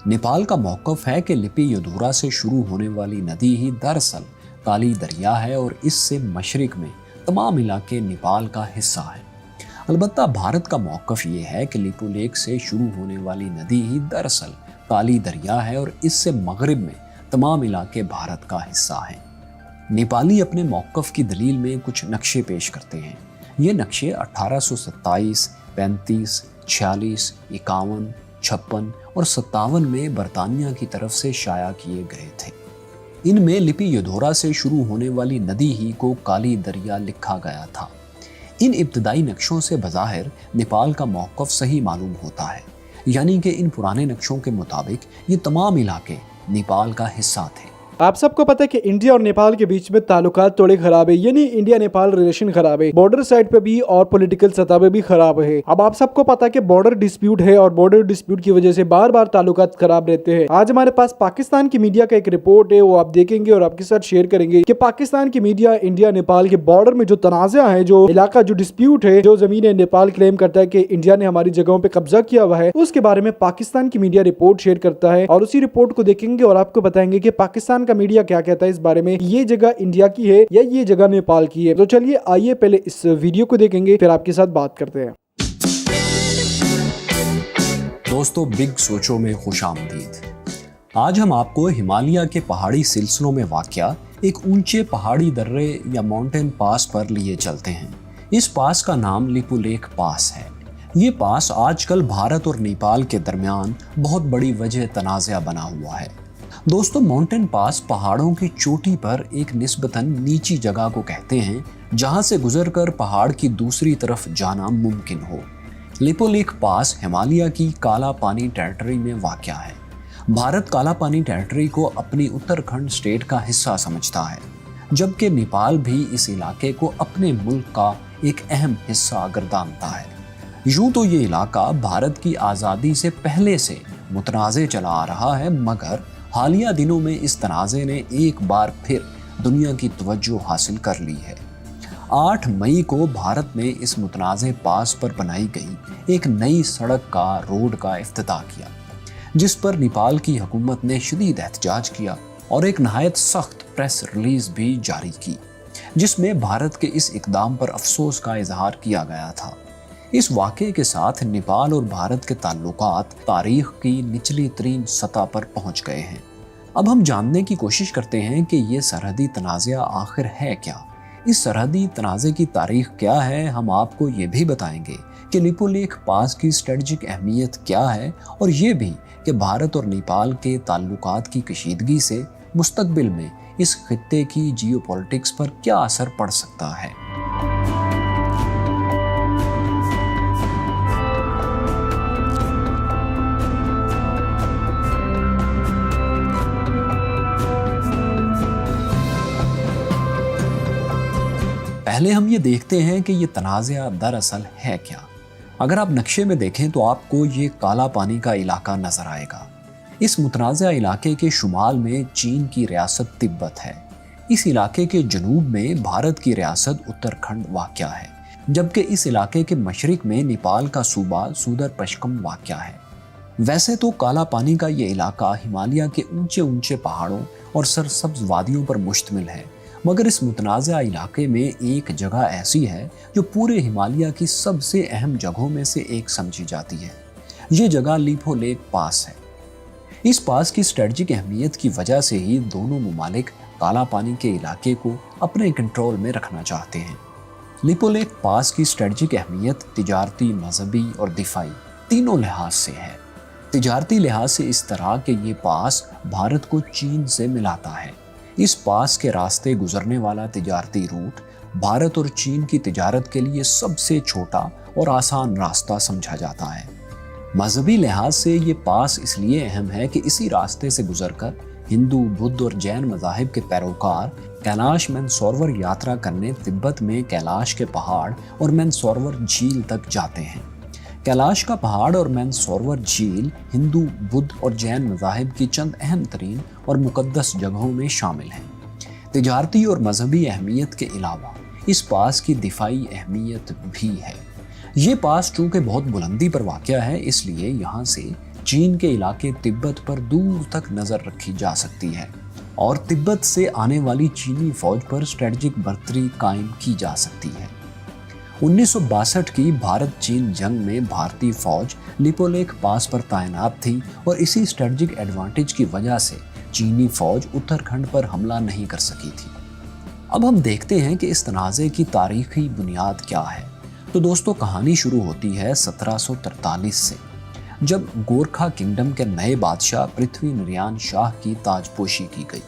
नेपाल का मौक़िफ़ है कि लिपि यदूरा से शुरू होने वाली नदी ही दरअसल काली दरिया है और इससे मशरिक में तमाम इलाके नेपाल का हिस्सा है। अलबत्ता भारत का मौक़िफ़ ये है कि लिपुलेख से शुरू होने वाली नदी ही दरअसल काली दरिया है और इससे मगरिब में तमाम इलाके भारत का हिस्सा हैं। नेपाली अपने मौक़िफ़ की दलील में कुछ नक्शे पेश करते हैं। ये नक्शे 1827, 35, 46, 51, 56 और 57 में बरतानिया की तरफ से शाया किए गए थे। इनमें लिपि यदोरा से शुरू होने वाली नदी ही को काली दरिया लिखा गया था। इन इब्तदाई नक्शों से बज़ाहिर नेपाल का मौक़िफ़ सही मालूम होता है, यानी कि इन पुराने नक्शों के मुताबिक ये तमाम इलाके नेपाल का हिस्सा थे। आप सबको पता है कि इंडिया और नेपाल के बीच में ताल्लुकात थोड़े खराब है, यानी इंडिया नेपाल रिलेशन खराब है, बॉर्डर साइड पे भी और पॉलिटिकल सतह पे भी खराब है। अब आप सबको पता है कि बॉर्डर डिस्प्यूट है और बॉर्डर डिस्प्यूट की वजह से बार बार ताल्लुकात खराब रहते हैं। आज हमारे पास पाकिस्तान की मीडिया का एक रिपोर्ट है, वो आप देखेंगे और आपके साथ शेयर करेंगे कि पाकिस्तान की मीडिया इंडिया नेपाल के बॉर्डर में जो तनाज़ा है, जो इलाका, जो डिस्प्यूट है, जो जमीन है, नेपाल क्लेम करता है कि इंडिया ने हमारी जगहों पे कब्जा किया हुआ है, उसके बारे में पाकिस्तान की मीडिया रिपोर्ट शेयर करता है। और उसी रिपोर्ट को देखेंगे और आपको बताएंगे कि पाकिस्तान का मीडिया क्या कहता है इस बारे में, ये जगह इंडिया की है या ये जगह नेपाल की है। तो चलिए आइए पहले इस वीडियो को देखेंगे, फिर आपके साथ बात करते हैं। दोस्तों, बिग सोचो में खुशामदीद। आज हम आपको हिमालय के पहाड़ी सिलसिलों में वाक़या एक ऊंचे पहाड़ी दर्रे या माउंटेन पास पर लिए चलते हैं। इस पास का नाम लिपुलेख पास है। ये पास आजकल भारत और नेपाल के दरमियान बहुत बड़ी वजह तनाज़ा बना हुआ है। दोस्तों, माउंटेन पास पहाड़ों की चोटी पर एक निस्बतन नीची जगह को कहते हैं, जहां से गुजरकर पहाड़ की दूसरी तरफ जाना मुमकिन हो। लिपुलेख पास हिमालय की काला पानी टेरिटरी में वाक़या है। भारत काला पानी टेरिटरी को अपनी उत्तराखंड स्टेट का हिस्सा समझता है, जबकि नेपाल भी इस इलाके को अपने मुल्क का एक अहम हिस्सा गर्दानता है। यूं तो ये इलाका भारत की आज़ादी से पहले से मुतनाज़े चला आ रहा है, मगर हालिया दिनों में इस तनाज़े ने एक बार फिर दुनिया की तवज्जो हासिल कर ली है। 8 मई को भारत ने इस मुतनाज़े पास पर बनाई गई एक नई सड़क का रोड का इफ्तिताह किया, जिस पर नेपाल की हुकूमत ने शदीद एहतजाज किया और एक नहायत सख्त प्रेस रिलीज भी जारी की, जिसमें भारत के इस इक़दाम पर अफसोस का इजहार किया गया था। इस वाक़े के साथ नेपाल और भारत के ताल्लुकात तारीख़ की निचली तरीन सतह पर पहुँच गए हैं। अब हम जानने की कोशिश करते हैं कि ये सरहदी तनाज़ा आखिर है क्या, इस सरहदी तनाज़े की तारीख़ क्या है। हम आपको ये भी बताएंगे कि लिपुलेख पास की स्ट्रेटजिक अहमियत क्या है और ये भी कि भारत और नेपाल के ताल्लुकात की कशीदगी से मुस्तकबिल में इस खित्ते की जियोपॉलिटिक्स पर क्या असर पड़ सकता है। पहले हम ये देखते हैं कि ये तनाज़ा दरअसल है क्या। अगर आप नक्शे में देखें तो आपको ये काला पानी का इलाका नजर आएगा। इस मुतनाज़ा इलाके के शुमाल में चीन की रियासत तिब्बत है। इस इलाके के जनूब में भारत की रियासत उत्तराखंड वाक़या है, जबकि इस इलाके के मशरिक में नेपाल का सूबा सूदर पश्चिम वाक़या है। वैसे तो काला पानी का ये इलाका हिमालय के ऊंचे ऊंचे पहाड़ों और सरसब्ज वादियों पर मुश्तमिल है, मगर इस मुतनाज़ा इलाके में एक जगह ऐसी है जो पूरे हिमालय की सबसे अहम जगहों में से एक समझी जाती है। ये जगह लिपुलेख पास है। इस पास की स्ट्रेटजिक अहमियत की वजह से ही दोनों ममालिक काला पानी के इलाके को अपने कंट्रोल में रखना चाहते हैं। लिपुलेख पास की स्ट्रेटजिक अहमियत तिजारती, मजहबी और दिफाई तीनों लिहाज से है। तिजारती लिहाज से इस तरह के ये पास भारत को चीन से मिलाता है। इस पास के रास्ते गुजरने वाला तिजारती रूट भारत और चीन की तिजारत के लिए सबसे छोटा और आसान रास्ता समझा जाता है। मजहबी लिहाज से ये पास इसलिए अहम है कि इसी रास्ते से गुजरकर हिंदू, बुद्ध और जैन मज़ाहिब के पैरोकार कैलाश मैनसरोवर यात्रा करने तिब्बत में कैलाश के पहाड़ और मैनसरोवर झील तक जाते हैं। कैलाश का पहाड़ और मैनसरोवर झील हिंदू, बुद्ध और जैन मज़ाहिब की चंद अहम तरीन और मुकद्दस जगहों में शामिल हैं। तिजारती और मजहबी अहमियत के अलावा इस पास की दिफाई अहमियत भी है। ये पास चूँकि बहुत बुलंदी पर वाक़या है, इसलिए यहाँ से चीन के इलाके तिब्बत पर दूर तक नजर रखी जा सकती है और तिब्बत से आने वाली चीनी फौज पर स्ट्रेटजिक बढ़तरी कायम की जा सकती है। 1962 की भारत चीन जंग में भारतीय फौज लिपोलेख पास पर तैनात थी और इसी स्ट्रेटजिक एडवांटेज की वजह से चीनी फौज उत्तराखंड पर हमला नहीं कर सकी थी। अब हम देखते हैं कि इस तनाज़े की तारीखी बुनियाद क्या है। तो दोस्तों, कहानी शुरू होती है 1743 से, जब गोरखा किंगडम के नए बादशाह पृथ्वी नारायण शाह की ताजपोशी की गई।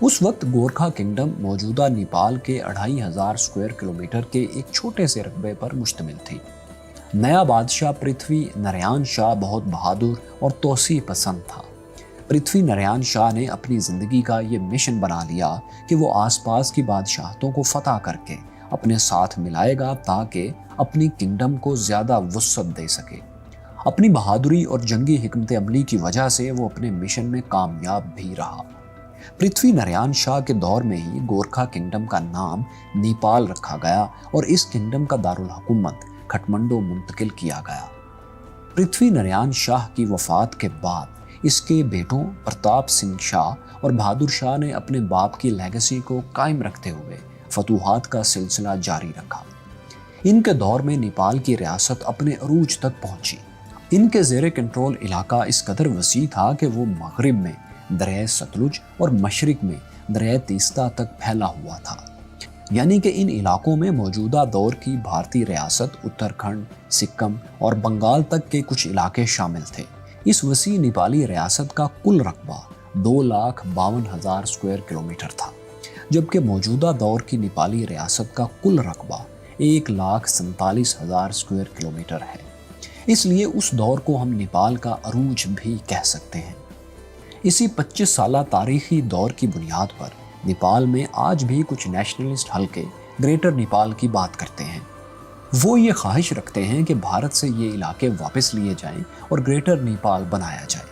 उस वक्त गोरखा किंगडम मौजूदा नेपाल के 2500 स्क्वायर किलोमीटर के एक छोटे से रकबे पर मुश्तमिल थी। नया बादशाह पृथ्वी नारायण शाह बहुत बहादुर और तोसी पसंद था। पृथ्वी नारायण शाह ने अपनी जिंदगी का ये मिशन बना लिया कि वो आसपास की बादशाहतों को फतह करके अपने साथ मिलाएगा ताकि अपनी किंगडम को ज्यादा वुसअत दे सके। अपनी बहादुरी और जंगी हिकमत अमली की वजह से वो अपने मिशन में कामयाब भी रहा। पृथ्वी नारायण शाह के दौर में ही गोरखा किंगडम का नाम नेपाल रखा गया और इस किंगडम का दारुल हुकूमत खटमंडो मुंतकिल किया गया। पृथ्वी नारायण शाह की वफात के बाद इसके बेटों प्रताप सिंह शाह और बहादुर शाह ने अपने बाप की लेगेसी को कायम रखते हुए फतूहात का सिलसिला जारी रखा। इनके दौर में नेपाल की रियासत अपने अरूज तक पहुंची। इनके ज़ेरे कंट्रोल इलाका इस कदर वसी था कि वो मगरिब में दरिया सतलुज और मशरिक में दरिया तीस्ता तक फैला हुआ था। यानी कि इन इलाकों में मौजूदा दौर की भारतीय रियासत उत्तराखंड, सिक्किम और बंगाल तक के कुछ इलाके शामिल थे। इस वसी नेपाली रियासत का कुल रकबा 2,52,000 स्क्वायर किलोमीटर था, जबकि मौजूदा दौर की नेपाली रियासत का कुल रकबा 1,47,000 स्क्वायर किलोमीटर है। इसलिए उस दौर को हम नेपाल का अरूज भी कह सकते हैं। इसी 25 साला तारीखी दौर की बुनियाद पर नेपाल में आज भी कुछ नेशनलिस्ट हल्के ग्रेटर नेपाल की बात करते हैं। वो ये ख्वाहिश रखते हैं कि भारत से ये इलाके वापस लिए जाएं और ग्रेटर नेपाल बनाया जाए,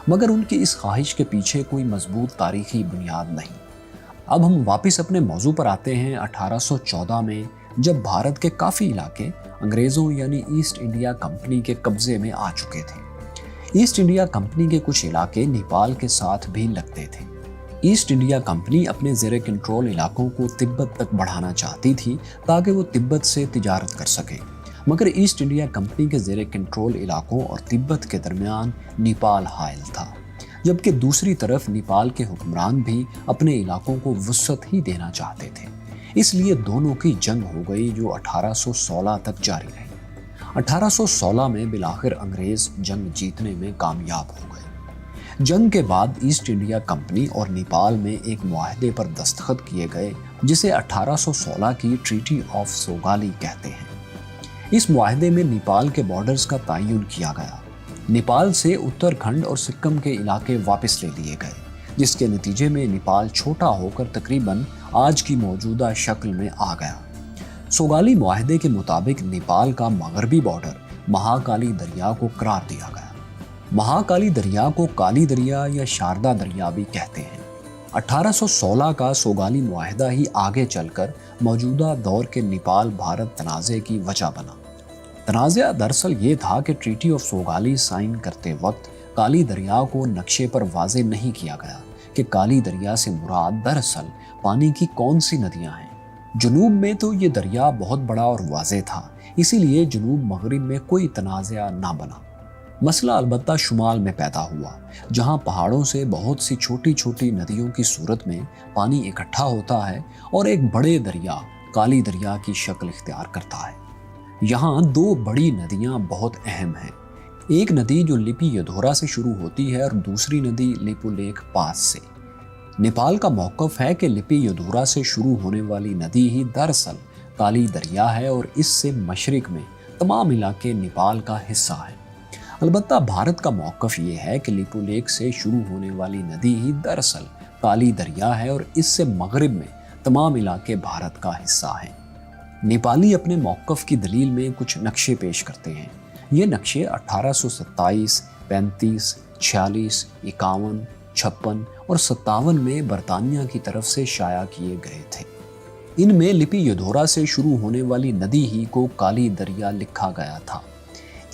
मगर उनकी इस ख्वाहिश के पीछे कोई मजबूत तारीखी बुनियाद नहीं। अब हम वापस अपने मौजू पर आते हैं 1814 में, जब भारत के काफ़ी इलाके अंग्रेज़ों यानी ईस्ट इंडिया कंपनी के कब्जे में आ चुके थे। ईस्ट इंडिया कंपनी के कुछ इलाके नेपाल के साथ भी लगते थे। ईस्ट इंडिया कंपनी अपने ज़ेरे कंट्रोल इलाकों को तिब्बत तक बढ़ाना चाहती थी ताकि वो तिब्बत से तिजारत कर सके, मगर ईस्ट इंडिया कंपनी के ज़ेरे कंट्रोल इलाकों और तिब्बत के दरमियान नेपाल हायल था, जबकि दूसरी तरफ नेपाल के हुक्मरान भी अपने इलाकों को वुसअत ही देना चाहते थे। इसलिए दोनों की जंग हो गई जो 1816 तक जारी रही। 1816 में बिलाखिर अंग्रेज जंग जीतने में कामयाब हो गए। जंग के बाद ईस्ट इंडिया कंपनी और नेपाल में एक मुआहदे पर दस्तखत किए गए जिसे 1816 की ट्रीटी ऑफ सोगाली कहते हैं। इस मुआहदे में नेपाल के बॉर्डर्स का तयन किया गया। नेपाल से उत्तराखंड और सिक्किम के इलाके वापस ले लिए गए, जिसके नतीजे में नेपाल छोटा होकर तकरीबन आज की मौजूदा शक्ल में आ गया। सोगाली मुआहदे के मुताबिक नेपाल का मगरबी बॉर्डर महाकाली दरिया को करार दिया गया। महाकाली दरिया को काली दरिया या शारदा दरिया भी कहते हैं। 1816 का सोगाली मुआहदा ही आगे चलकर मौजूदा दौर के नेपाल भारत तनाज़े की वजह बना। तनाज़ा दरअसल ये था कि ट्रीटी ऑफ सोगाली साइन करते वक्त काली दरिया को नक्शे पर वाज़े नहीं किया गया कि काली दरिया से मुराद दरअसल पानी की कौन सी नदियां हैं। जुनूब में तो ये दरिया बहुत बड़ा और वाज़े था, इसीलिए जुनूब मगरिब में कोई तनाज़ा ना बना। मसला अलबत्ता शुमाल में पैदा हुआ, जहां पहाड़ों से बहुत सी छोटी छोटी नदियों की सूरत में पानी इकट्ठा होता है और एक बड़े दरिया काली दरिया की शक्ल इख्तियार करता है। यहाँ दो बड़ी नदियाँ बहुत अहम हैं। एक नदी जो लिपि यधोरा से शुरू होती है और दूसरी नदी लिपुलेख पास से। नेपाल का मौक़िफ़ है कि लिपि यधोरा से शुरू होने वाली नदी ही दरअसल काली दरिया है और इससे मशरिक में तमाम इलाके नेपाल का हिस्सा है। अलबत्ता भारत का मौक़िफ़ ये है कि लिपुलेख से शुरू होने वाली नदी ही दरअसल काली दरिया है और इससे मगरिब में तमाम इलाके भारत का हिस्सा हैं। नेपाली अपने मौक़िफ़ की दलील में कुछ नक्शे पेश करते हैं। ये नक्शे 1827, 35, 46, 51, 56 और 57 में बरतानिया की तरफ से शाया किए गए थे। इनमें लिपि यधोरा से शुरू होने वाली नदी ही को काली दरिया लिखा गया था।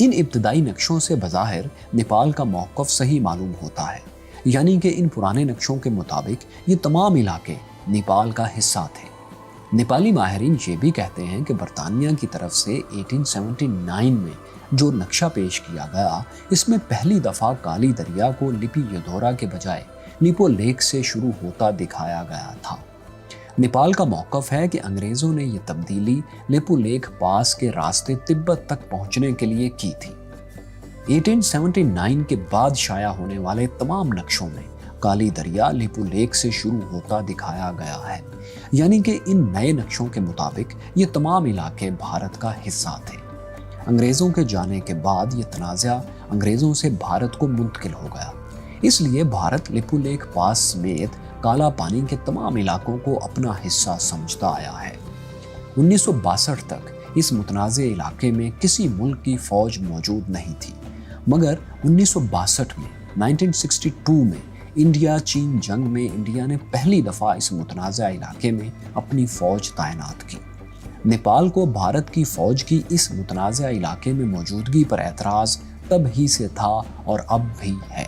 इन इब्तदाई नक्शों से बज़ाहिर नेपाल का मौक़िफ़ सही मालूम होता है, यानी कि इन पुराने नक्शों के मुताबिक ये तमाम इलाके नेपाल का हिस्सा थे। नेपाली माहिरीन ये भी कहते हैं कि बरतानिया की तरफ से 1879 में जो नक्शा पेश किया गया, इसमें पहली दफ़ा काली दरिया को लिपि यदोरा के बजाय लिपो लेक से शुरू होता दिखाया गया था। नेपाल का मौक़िफ़ है कि अंग्रेज़ों ने यह तब्दीली लिपो लेक पास के रास्ते तिब्बत तक पहुंचने के लिए की थी। 1879 के बाद शाया होने वाले तमाम नक्शों में काली दरिया लिपो लेक से शुरू होता दिखाया गया है, यानी कि इन नए नक्शों के मुताबिक ये तमाम इलाके भारत का हिस्सा थे। अंग्रेज़ों के जाने के बाद ये तनाज़ा अंग्रेज़ों से भारत को मुंतकिल हो गया, इसलिए भारत लिपो लेक पास समेत काला पानी के तमाम इलाकों को अपना हिस्सा समझता आया है। 1962 तक इस मुतनाज़े इलाके में किसी मुल्क की फ़ौज मौजूद नहीं थी, मगर 1962 में 1962 में इंडिया चीन जंग में इंडिया ने पहली दफ़ा इस मुतनाज़ा इलाके में अपनी फ़ौज तैनात की। नेपाल को भारत की फ़ौज की इस मुतनाज़ा इलाके में मौजूदगी पर एतराज़ तब ही से था और अब भी है।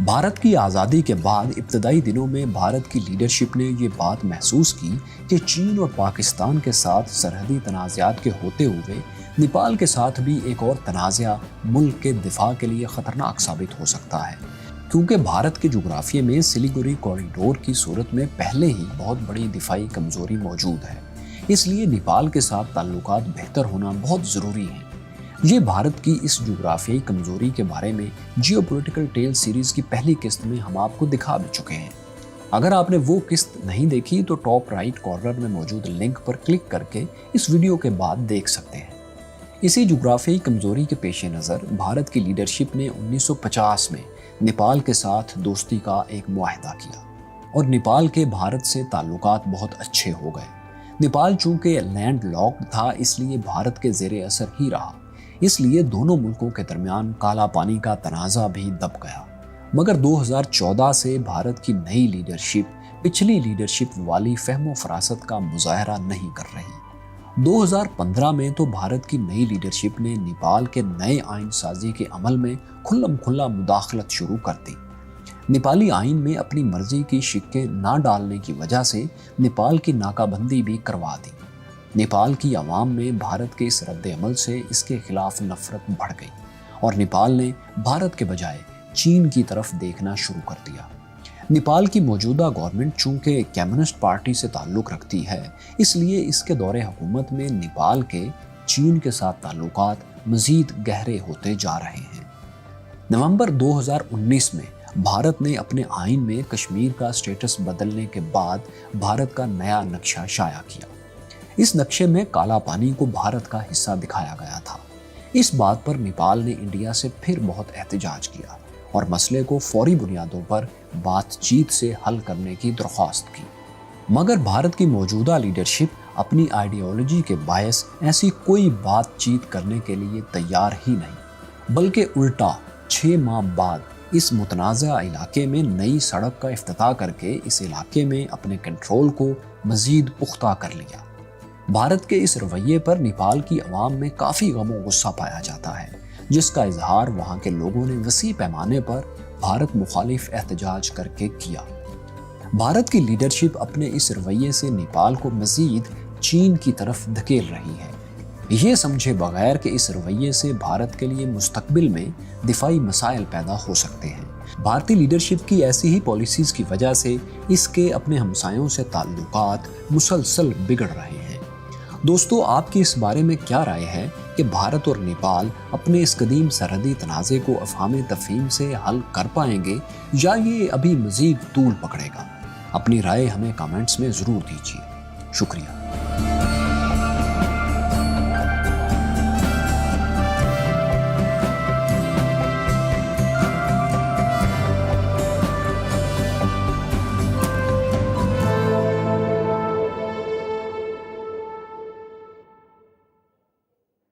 भारत की आज़ादी के बाद इब्तदाई दिनों में भारत की लीडरशिप ने ये बात महसूस की कि चीन और पाकिस्तान के साथ सरहदी तनाज़ात के होते हुए नेपाल के साथ भी एक और तनाज़ा मुल्क के दिफा के लिए ख़तरनाक साबित हो सकता है, क्योंकि भारत के जुग्राफिये में सिलीगुड़ी कॉरिडोर की सूरत में पहले ही बहुत बड़ी दिफाई कमज़ोरी मौजूद है। इसलिए नेपाल के साथ ताल्लुकात बेहतर होना बहुत ज़रूरी है। ये भारत की इस जुग्राफियाई कमज़ोरी के बारे में जियोपॉलिटिकल टेल सीरीज़ की पहली किस्त में हम आपको दिखा भी चुके हैं। अगर आपने वो किस्त नहीं देखी तो टॉप राइट कॉर्नर में मौजूद लिंक पर क्लिक करके इस वीडियो के बाद देख सकते हैं। इसी जुग्राफियाई कमज़ोरी के पेश नज़र भारत की लीडरशिप ने 1950 में नेपाल के साथ दोस्ती का एक मुआहदा किया और नेपाल के भारत से ताल्लुकात बहुत अच्छे हो गए। नेपाल चूँकि लैंड लॉक्ड था, इसलिए भारत के ज़ेरे असर ही रहा, इसलिए दोनों मुल्कों के दरमियान काला पानी का तनाज़ा भी दब गया। मगर 2014 से भारत की नई लीडरशिप पिछली लीडरशिप वाली फहमो फरासत का मुजाहरा नहीं कर रही। 2015 में तो भारत की नई लीडरशिप ने नेपाल के नए आइन साजी के अमल में खुल्लम खुल्ला मुदाखलत शुरू कर दी। नेपाली आइन में अपनी मर्जी की शिक्के ना डालने की वजह से नेपाल की नाकाबंदी भी करवा दी। नेपाल की आवाम में भारत के इस रद्द अमल से इसके खिलाफ नफरत बढ़ गई और नेपाल ने भारत के बजाय चीन की तरफ देखना शुरू कर दिया। नेपाल की मौजूदा गवर्नमेंट चूँकि कम्युनिस्ट पार्टी से ताल्लुक़ रखती है, इसलिए इसके दौरे हुकूमत में नेपाल के चीन के साथ ताल्लुकात मज़ीद गहरे होते जा रहे हैं। नवंबर 2019 में भारत ने अपने आइन में कश्मीर का स्टेटस बदलने के बाद भारत का नया नक्शा शाया किया। इस नक्शे में काला पानी को भारत का हिस्सा दिखाया गया था। इस बात पर नेपाल ने इंडिया से फिर बहुत एहतजाज किया और मसले को फौरी बुनियादों पर बातचीत से हल करने की दरख्वास्त की, मगर भारत की मौजूदा लीडरशिप अपनी आइडियोलॉजी के बायस ऐसी कोई बातचीत करने के लिए तैयार ही नहीं, बल्कि उल्टा 6 माह बाद इस मुतनाज़ा इलाके में नई सड़क का इफ्तिताह करके इस इलाके में अपने कंट्रोल को मज़ीद पुख्ता कर लिया। भारत के इस रवैये पर नेपाल की आवाम में काफ़ी गम और गुस्सा पाया जाता है, जिसका इजहार वहाँ के लोगों ने वसी पैमाने पर भारत मुखालिफ एहतजाज करके किया। भारत की लीडरशिप अपने इस रवैये से नेपाल को मज़ीद चीन की तरफ धकेल रही है, ये समझे बगैर कि इस रवैये से भारत के लिए मुस्तकबिल में दिफाई मसाइल पैदा हो सकते हैं। भारतीय लीडरशिप की ऐसी ही पॉलिसीज़ की वजह से इसके अपने हमसायों से ताल्लुकात मुसलसल बिगड़ रहे हैं। दोस्तों, आपकी इस बारे में क्या राय है कि भारत और नेपाल अपने इस कदीम सरहदी तनाज़े को अफ़हाम तफ़हीम से हल कर पाएंगे या ये अभी मज़ीद तूल पकड़ेगा? अपनी राय हमें कमेंट्स में ज़रूर दीजिए। शुक्रिया।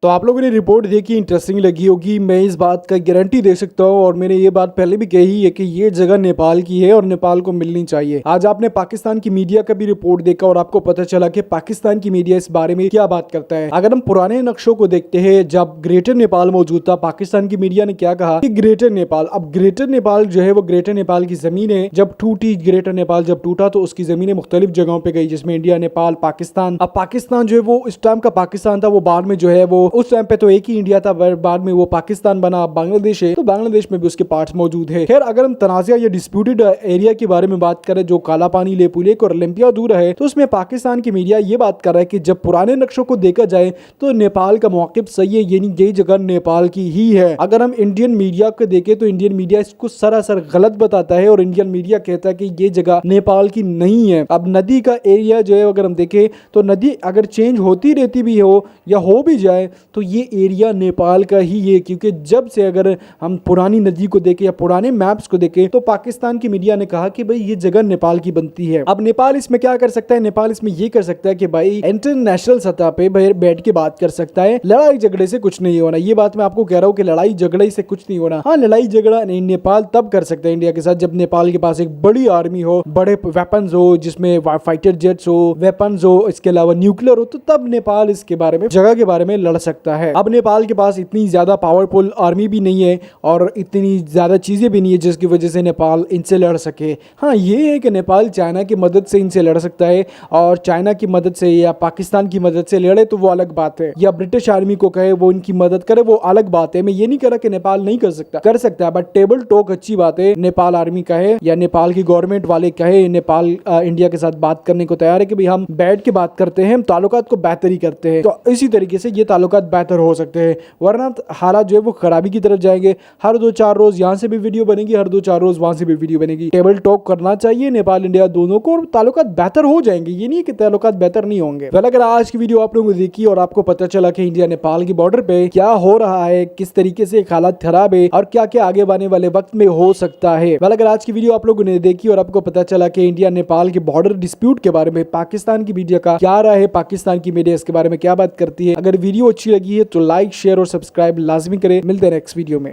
तो आप लोगों ने रिपोर्ट देखी, इंटरेस्टिंग लगी होगी। मैं इस बात का गारंटी दे सकता हूँ और मैंने ये बात पहले भी कही है कि ये जगह नेपाल की है और नेपाल को मिलनी चाहिए। आज आपने पाकिस्तान की मीडिया का भी रिपोर्ट देखा और आपको पता चला कि पाकिस्तान की मीडिया इस बारे में क्या बात करता है। अगर हम पुराने नक्शों को देखते हैं, जब ग्रेटर नेपाल मौजूद था, पाकिस्तान की मीडिया ने क्या कहा कि ग्रेटर नेपाल, अब ग्रेटर नेपाल जो है वो ग्रेटर नेपाल की जमीन है जब टूटी, ग्रेटर नेपाल जब टूटा तो उसकी जमीनें मुख्तलिफ जगहों पे गई, जिसमें इंडिया, नेपाल, पाकिस्तान। अब पाकिस्तान जो है वो इस टाइम का पाकिस्तान था, वो बाद में जो है वो उस टाइम पे तो एक ही इंडिया था, बाद में वो पाकिस्तान बना, बांग्लादेश है, तो बांग्लादेश में भी उसके पार्ट्स मौजूद है। खैर, अगर हम तनाज़ा या डिस्प्यूटेड एरिया के बारे में बात करें जो काला पानी, लेपू लेक और ओलंपिया दूर है, तो उसमें पाकिस्तान की मीडिया ये बात कर रहा है कि जब पुराने नक्शों को देखा जाए तो नेपाल का मौक़िफ़ सही है, यानी ये जगह नेपाल की ही है। अगर हम इंडियन मीडिया को देखें तो इंडियन मीडिया इसको सरासर गलत बताता है और इंडियन मीडिया कहता है कि ये जगह नेपाल की नहीं है। अब नदी का एरिया जो है अगर हम देखें तो नदी अगर चेंज होती रहती भी हो या हो भी जाए तो ये एरिया नेपाल का ही है, क्योंकि जब से अगर हम पुरानी नदी को देखें या पुराने मैप्स को देखें तो पाकिस्तान की मीडिया ने कहा कि भाई ये जगह नेपाल की बनती है। अब नेपाल इसमें क्या कर सकता है? नेपाल इसमें ये कर सकता है कि भाई इंटरनेशनल सतह पे बैठ के बात कर सकता है, लड़ाई झगड़े से कुछ नहीं होना। ये बात मैं आपको कह रहा हूँ कि लड़ाई झगड़े से कुछ नहीं होना। हाँ, लड़ाई झगड़ा नहीं नेपाल तब कर सकता है इंडिया के साथ जब नेपाल के पास एक बड़ी आर्मी हो, बड़े वेपन्स हो, जिसमें फाइटर जेट्स हो, वेपन्स हो, इसके अलावा न्यूक्लियर हो, तो तब नेपाल इसके बारे में, जगह के बारे में लड़ सकता है। अब नेपाल के पास इतनी ज्यादा पावरफुल आर्मी भी नहीं है और इतनी ज्यादा चीजें भी नहीं है जिसकी वजह से नेपाल इनसे लड़ सके। हाँ, ये है कि नेपाल चाइना की मदद से इनसे लड़ सकता है और चाइना की मदद से या पाकिस्तान की मदद से लड़े तो वो अलग बात है, या ब्रिटिश आर्मी को कहे वो इनकी मदद करे वो अलग बात है। मैं ये नहीं कह रहा कि नेपाल नहीं कर सकता, कर सकता है, बट टेबल टॉक अच्छी बात है। नेपाल आर्मी कहे या नेपाल की गवर्नमेंट वाले कहे, नेपाल इंडिया के साथ बात करने को तैयार है कि भाई हम बैठ के बात करते हैं, हम ताल्लुकात को बेहतरी करते हैं, तो इसी तरीके से ये ताल्लुकात बेहतर हो सकते हैं। वरना हालात जो है वो खराबी की तरफ जाएंगे। हर 2-4 रोज यहाँ से भी वीडियो बनेगी, हर 2-4 रोज वहां से भी वीडियो बनेगी। टेबल टॉक करना चाहिए नेपाल इंडिया दोनों को और ताल्लुकात बेहतर हो जाएंगे। ये नहीं कि ताल्लुकात बेहतर नहीं होंगे। वेल, अगर आज की वीडियो आप लोगों को देखी और आपको पता चला कि इंडिया नेपाल की बॉर्डर पे क्या हो रहा है, किस तरीके से हालात खराब है और क्या क्या आगे आने वाले वक्त में हो सकता है। वेल, अगर आज की वीडियो आप लोगों ने देखी और आपको पता चला कि इंडिया नेपाल के बॉर्डर डिस्प्यूट के बारे में पाकिस्तान की मीडिया का क्या राय है, पाकिस्तान की मीडिया इसके बारे में क्या बात करती है, अगर वीडियो अच्छी लगी है तो लाइक, शेयर और सब्सक्राइब लाजमी करें। मिलते हैं नेक्स्ट वीडियो में।